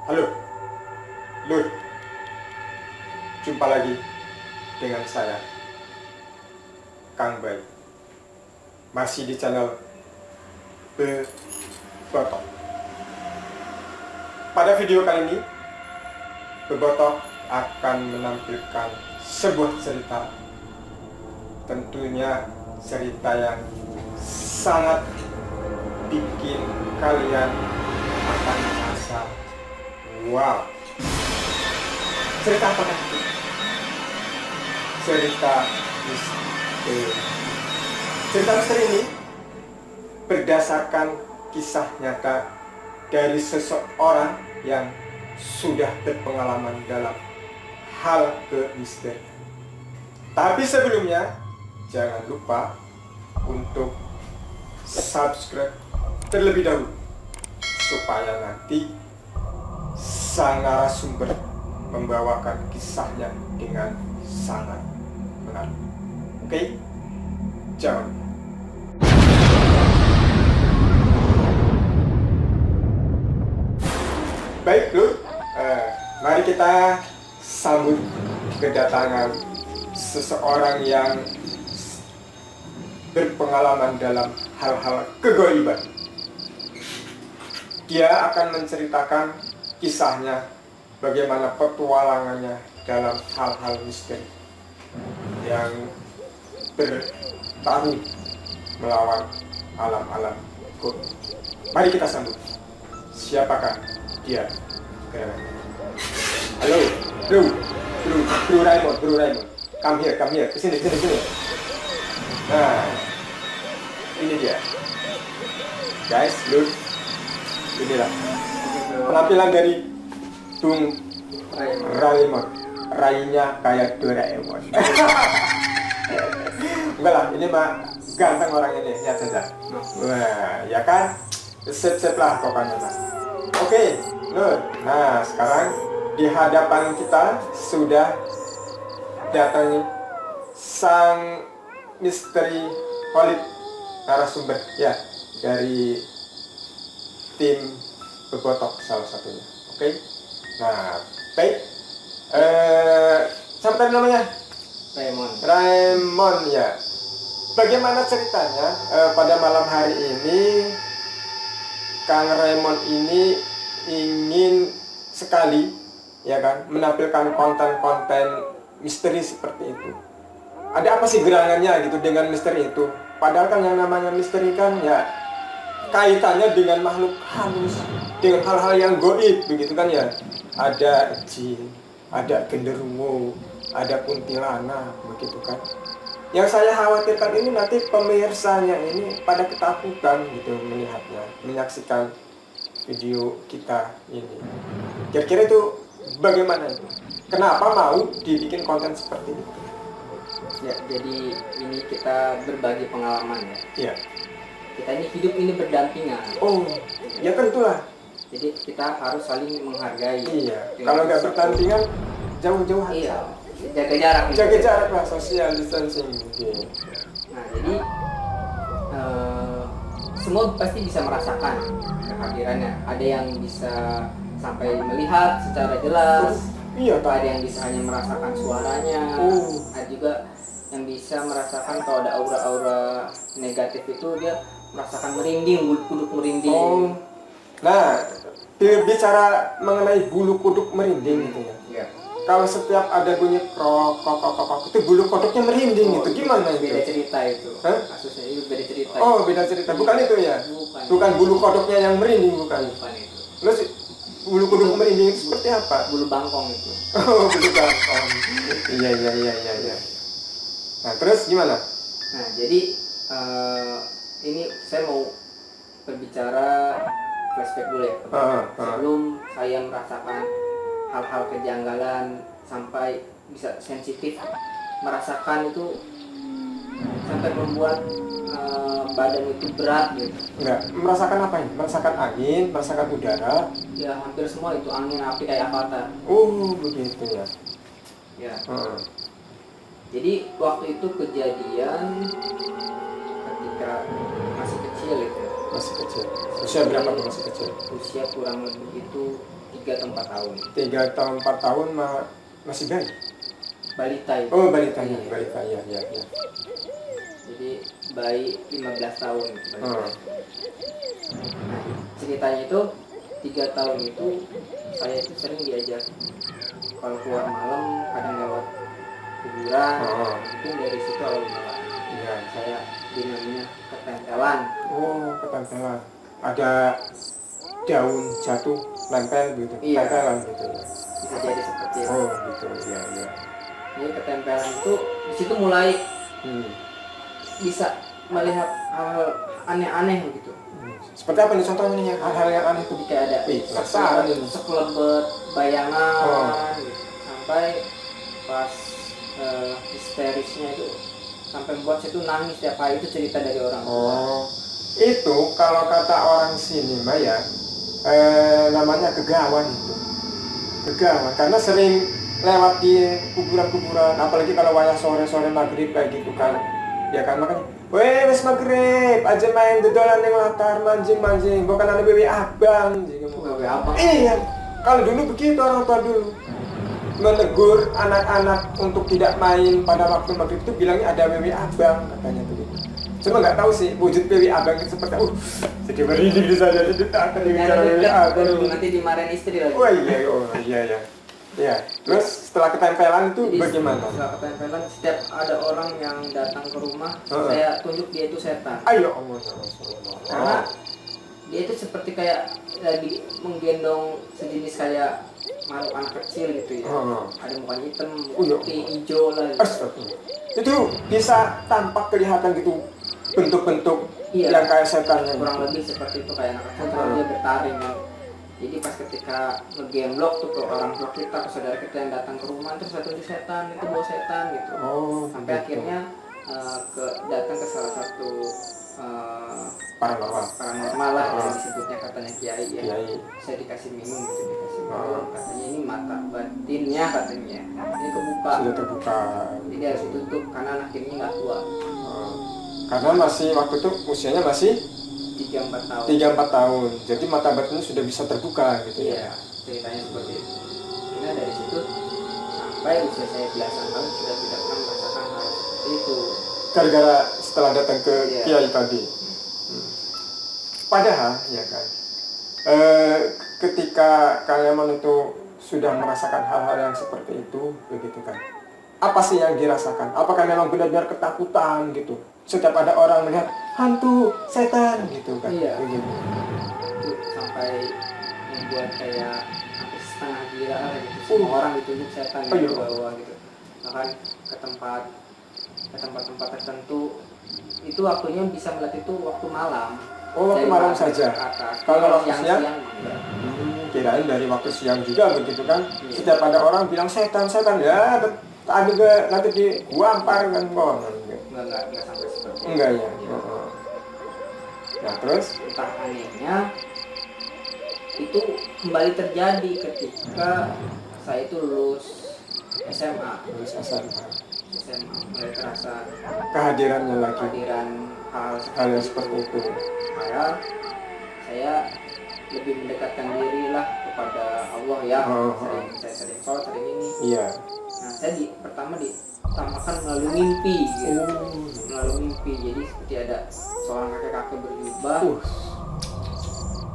Halo, Lur. Jumpa lagi dengan saya, Kang Bay. Masih di channel Bebotok. Pada video kali ini, Bebotok akan menampilkan sebuah cerita. Tentunya cerita yang sangat bikin kalian akan merasa wow. Cerita apa itu? Cerita misteri. Cerita misteri ini berdasarkan kisah nyata dari seseorang yang sudah berpengalaman dalam hal misteri. Tapi sebelumnya, jangan lupa untuk subscribe terlebih dahulu supaya nanti sang narasumber membawakan kisahnya dengan sangat menarik. Oke? Jangan. Baik, Lur. Mari kita sambut kedatangan seseorang yang berpengalaman dalam hal-hal kegaiban. Dia akan menceritakan kisahnya, bagaimana petualangannya dalam hal-hal misteri yang bertarung melawan alam-alam goib. Mari kita sambut. Siapakah dia? Halo, Bro Raymond. Come here. Kesini. Nah, ini dia. Guys, look. Inilah penampilan dari Bung Raymond. Rainya kayak Doraemon. Enggak lah, ini mah ganteng orang ini, lihat saja. Wah, ya kan? Sip lah pokoknya mah. Oke, loh. Nah, sekarang di hadapan kita sudah datang sang misteri Holid, narasumber ya dari tim Bebotok salah satunya. Oke. Nah, baik. Siapa tadi namanya? Raymond ya. Bagaimana ceritanya pada malam hari ini Kang Raymond ini ingin sekali ya kan menampilkan konten-konten misteri seperti itu. Ada apa sih gerangannya gitu dengan misteri itu? Padahal kan yang namanya misteri kan ya kaitannya dengan makhluk halus, dengan hal-hal yang goib begitu kan ya. Ada jin, ada genderuwo, ada kuntilanak begitu kan. Yang saya khawatirkan ini nanti pemirsanya ini pada ketakutan gitu melihatnya, menyaksikan video kita ini. Kira-kira itu bagaimana itu? Kenapa mau dibikin konten seperti itu? Ya, jadi ini kita berbagi pengalaman ya. Iya. Kita ini hidup ini berdampingan. Oh, ya tentulah. Jadi kita harus saling menghargai. Iya. Kalau nggak berdampingan, jauh-jauh aja. Iya. Jaga jarak. Jaga jarak lah, social distancing. Iya. Nah, jadi semua pasti bisa merasakan kehadirannya. Ada yang bisa sampai melihat secara jelas. Iya, Pak. Ada yang bisa hanya merasakan suaranya. Ada juga yang bisa merasakan kalau ada aura-aura negatif itu dia merasakan merinding, bulu kuduk merinding. Oh. Nah, bicara mengenai bulu kuduk merinding gitu ya. Iya. Kalau setiap ada bunyi krok itu bulu kuduknya merinding itu gimana itu? Beda cerita itu. Hah? Kasusnya itu beda cerita. Oh, beda cerita. Bukan itu ya? Bukan bulu kuduknya yang merinding bukan. Bukan itu. Terus bulu kuduk merinding itu seperti apa? Bulu bangkong itu. Oh, bulu bangkong. Iya. Nah, terus gimana? Nah, jadi ini saya mau berbicara flashback dulu ya. Sebelum saya merasakan hal-hal kejanggalan sampai bisa sensitif, merasakan itu sampai membuat badan itu berat gitu. Enggak, merasakan apa ini? Merasakan angin, merasakan udara? Ya, hampir semua itu angin, api kayak Avatar. Oh, begitu ya. Ya. Jadi waktu itu kejadian ketika masih kecil itu. Masih kecil. Usia berapa tuh masih kecil? Usia kurang lebih itu 3 atau 4 tahun. 3 atau 4 tahun masih bayi. Balita itu. Oh, balitanya, Iya. balita ya. Jadi bayi 15 tahun. Balita. Oh. Nah, ceritanya itu 3 tahun itu saya itu sering diajak kalau keluar malam kadang lewat kuburan. Oh. Mungkin dari situ awal mula Iya. saya dinamanya ketempelan. Oh, ketempelan. Ada daun jatuh nempel gitu. Iya. Tempelan gitu ya. Bisa jadi seperti itu. Oh, gitu. Iya. Jadi ketempelan itu di situ mulai bisa melihat hal-hal aneh-aneh gitu. Seperti apa nih contohnya nih hal-hal yang aneh itu? Jadi kayak ada Wih, penasaran ini. sekelebet bayangan Oh. gitu. Sampai pas histerisnya itu sampai membuat saya tuh nangis tiap hari, itu cerita dari orang tua. Oh, itu kalau kata orang sini Mbak ya, namanya kegawan itu. Kegawan, karena sering lewat di kuburan-kuburan, apalagi kalau wayah sore-sore maghrib kayak gitu kan. Ya kan, makanya, weh wes maghrib, aja main dodolan yang latar, mancing-mancing, bukan ada wewe abang. Wewe abang? Iya, kalau dulu begitu orang tua dulu. Menegur anak-anak untuk tidak main pada waktu maghrib itu bilangnya ada wewe abang katanya begitu. Cuma nggak tahu sih wujud wewe abang itu seperti jadi merinding di sana jadi tak akan bicara wewe abang. Nanti dimarahin istri lagi. Iya. Ya, terus setelah ketempelan itu Jadi, bagaimana? setelah ketempelan, setiap ada orang yang datang ke rumah, saya tunjuk dia itu setan. Ayo Allah ya Rasulullah. Karena dia itu seperti kayak lagi menggendong sejenis kayak makhluk anak kecil gitu ya. Ada mukanya hitam, putih, hijau lah. Gitu. Astagfirullah. Itu bisa tampak kelihatan gitu bentuk-bentuk Iya, yang kayak setannya. kurang lebih seperti itu kayak anak kecil, terus dia bertaring kan. Jadi pas ketika nge-gameblok tuh ke orang tua kita, ke saudara kita yang datang ke rumah, terus satu setan, itu bawa setan gitu. Sampai gitu. akhirnya datang ke salah satu paranormal lah yang disebutnya katanya kiai ya. Saya dikasih minum gitu, dikasih minum, katanya ini mata batinnya katanya ini kebuka. Sudah terbuka. Jadi harus ditutup karena anak ini nggak tua. Karena masih waktu itu usianya masih 3-4 tahun. 3-4 tahun. Jadi mata batinnya sudah bisa terbuka gitu ya. Iya, ceritanya seperti itu. Karena dari situ sampai usia saya belasan tahun sudah tidak pernah merasakan hal seperti itu. Gara-gara setelah datang ke Iya. kiai tadi. Padahal ya kan, ketika kalian itu sudah merasakan hal-hal yang seperti itu, begitu kan? Apa sih yang dirasakan? Apakah memang benar-benar ketakutan gitu? Setiap ada orang melihat hantu, setan gitu kan? Iya. Begitu. Itu sampai membuat kayak hampir setengah gila lah gitu. Semua orang ditunjuk setan di bawah gitu. Bahkan ke tempat-tempat tertentu itu waktunya bisa melihat itu waktu malam. Oh, waktu malam saja. Kalau waktu siang, kirain dari waktu siang juga begitu kan? Iya. Setiap ada orang bilang setan ya, ada nanti di gua ampar kan kok. Enggak sampai seperti itu. Enggak ya. Nah terus Entah anehnya itu kembali terjadi ketika saya itu lulus SMA. Mulai terasa kehadirannya lagi, kehadiran hal yang seperti itu. Padahal saya lebih mendekatkan diri lah kepada Allah ya. Saya sering sholat, sering ini. Iya. Nah saya pertama ditambahkan melalui mimpi gitu. Melalui mimpi, jadi seperti ada seorang kakek-kakek berjubah.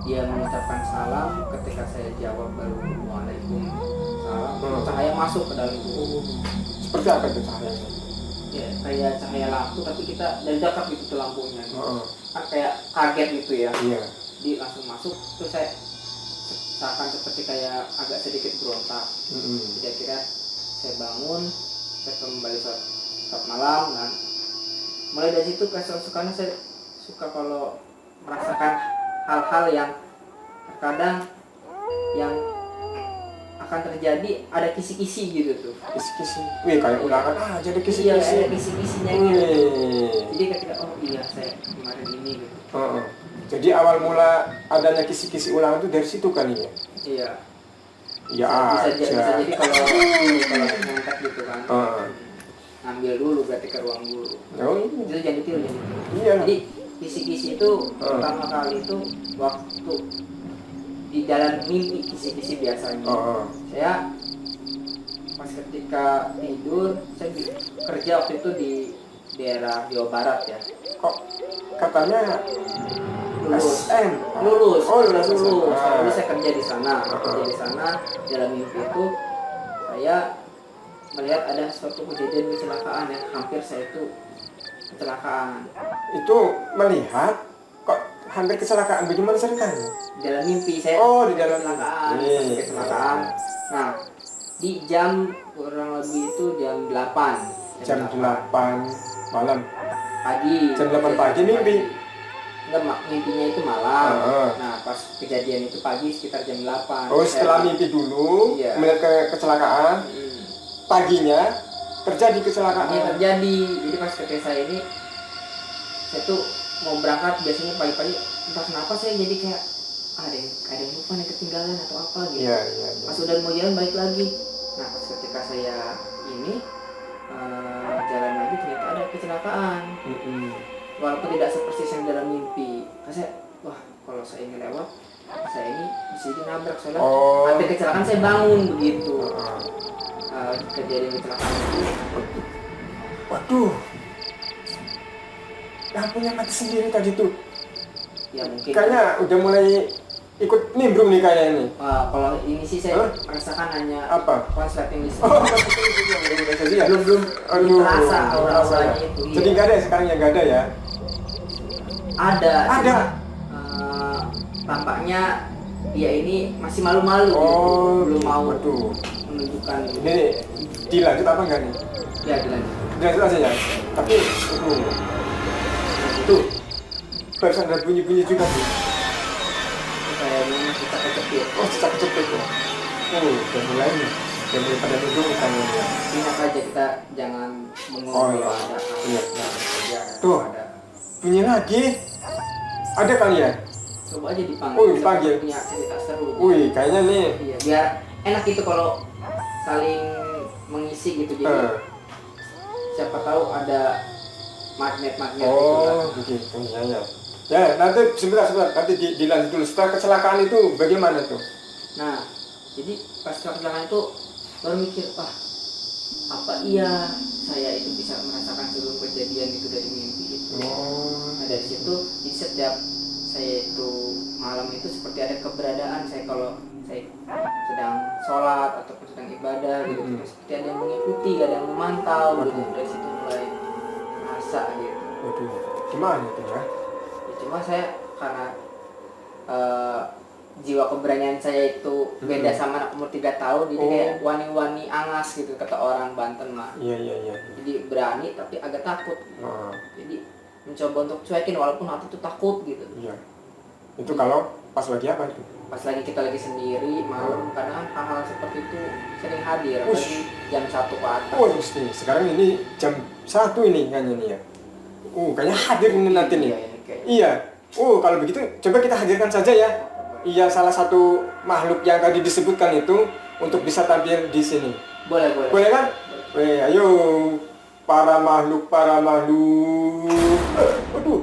Dia mengucapkan salam, ketika saya jawab baru waalaikumsalam. Cahaya masuk ke dalam tubuh. Seperti apa itu cahayanya? Ya kayak cahaya lampu tapi kita dari dekat gitu tuh lampunya. Kan kayak kaget gitu ya. Iya. Dia langsung masuk, terus saya seakan seperti kayak agak sedikit berontak. Jadi akhirnya saya bangun, saya kembali sholat malam kan. Mulai dari situ kesukaannya saya suka kalau merasakan hal-hal yang terkadang yang akan terjadi ada kisi-kisi gitu tuh. Kisi-kisi. Wih, kayak ulangan aja ada kisi-kisi. Iya, ada kisi-kisinya gitu. Jadi ketika saya kemarin ini gitu. Jadi awal mula adanya kisi-kisi ulangan itu dari situ kali ya? Iya. Ya bisa jadi kalau ngangkat gitu kan. Ngambil dulu berarti ke ruang guru. Itu jadi detail. Iya. Jadi kisi-kisi itu pertama kali itu waktu di dalam mimpi kisi-kisi biasanya. Saya pas ketika tidur, saya kerja waktu itu di daerah Jawa Barat ya. Kok katanya Lulus. SM? Lulus. Oh, lulus. Jadi saya kerja di sana. Kerja di sana, dalam mimpi itu saya melihat ada suatu kejadian kecelakaan yang hampir saya itu kecelakaan. Itu melihat kok hampir kecelakaan, bagaimana ceritanya? Dalam mimpi saya Di dalam kecelakaan, mimpi. kecelakaan. Nah, di jam kurang lebih itu jam 8. Jam 8 malam. Pagi. Jam 8 pagi mimpi. Enggak, mimpinya itu malam. Nah, pas kejadian itu pagi sekitar jam 8. Setelah mimpi dulu, Iya. melihat kecelakaan, paginya terjadi kecelakaan. Ini terjadi. Jadi pas ketika saya ini, saya tuh mau berangkat biasanya pagi-pagi, entah kenapa saya jadi kayak ada yang lupa nih, ketinggalan atau apa gitu. Iya. Pas udah mau jalan balik lagi. Nah, pas ketika saya ini jalan lagi ternyata ada kecelakaan. Walaupun tidak sepersis yang dalam mimpi. Saya, wah, kalau saya ini lewat, saya ini bisa dinabrak. Soalnya ada kecelakaan, saya bangun begitu. Kejadian kecelakaan itu. Waduh, lampunya mati sendiri tadi tuh. Ya mungkin. Kayaknya udah mulai ikut nimbrung nih kayaknya ini. Kalau ini sih saya merasakan hanya apa? konsleting di sini. Belum. Aduh. Terasa auranya itu. Jadi nggak ada ya sekarang, yang nggak ada ya? Ada. Ada. Tampaknya dia ini masih malu-malu. Belum mau menunjukkan. Ini dilanjut apa enggak nih? Ya dilanjut. Dilanjut aja ya. Tapi tuh barusan ada bunyi-bunyi juga tuh. Kayaknya masih kecepit. Cicak kecepit tuh. Udah mulai nih. Udah mulai pada duduk ikannya ya. Ingat aja kita jangan mengumum iya. ada hal. Tuh. Bunyi lagi. Ada kali ya? Coba aja dipanggil. Dipanggil. Punya cerita seru. Kayaknya nih. Iya, biar enak gitu kalau saling mengisi gitu. Jadi siapa tahu ada magnet-magnet begitu ya. Ya, nanti sebentar. Nanti dilanjut dulu. Setelah kecelakaan itu bagaimana tuh? Nah, jadi pas kecelakaan itu baru mikir, apa iya saya itu bisa merasakan seluruh kejadian itu dari mimpi itu. Nah, dari situ di setiap saya itu malam itu seperti ada keberadaan saya kalau saya sedang sholat ataupun sedang ibadah gitu, seperti ada yang mengikuti, ada yang memantau gitu. Dari situ mulai merasa gitu. Waduh, gimana itu ya? Cuma saya karena jiwa keberanian saya itu beda sama anak umur 3 tahun, jadi kayak wani-wani angas gitu kata orang Banten mah. Iya. Jadi berani tapi agak takut. Jadi mencoba untuk cuekin walaupun hati itu takut gitu. Iya. Itu kalau pas lagi apa itu? Pas lagi kita lagi sendiri malam, kadang hal-hal seperti itu sering hadir. Apalagi jam 1 ke atas. Mesti. Sekarang ini jam 1 ini kayaknya nih ya. Kayaknya hadir ini nanti nih. Iya. Kalau begitu coba kita hadirkan saja ya. Iya, salah satu makhluk yang tadi disebutkan itu untuk bisa tampil di sini. Boleh. Boleh kan? Ayo para makhluk. Waduh.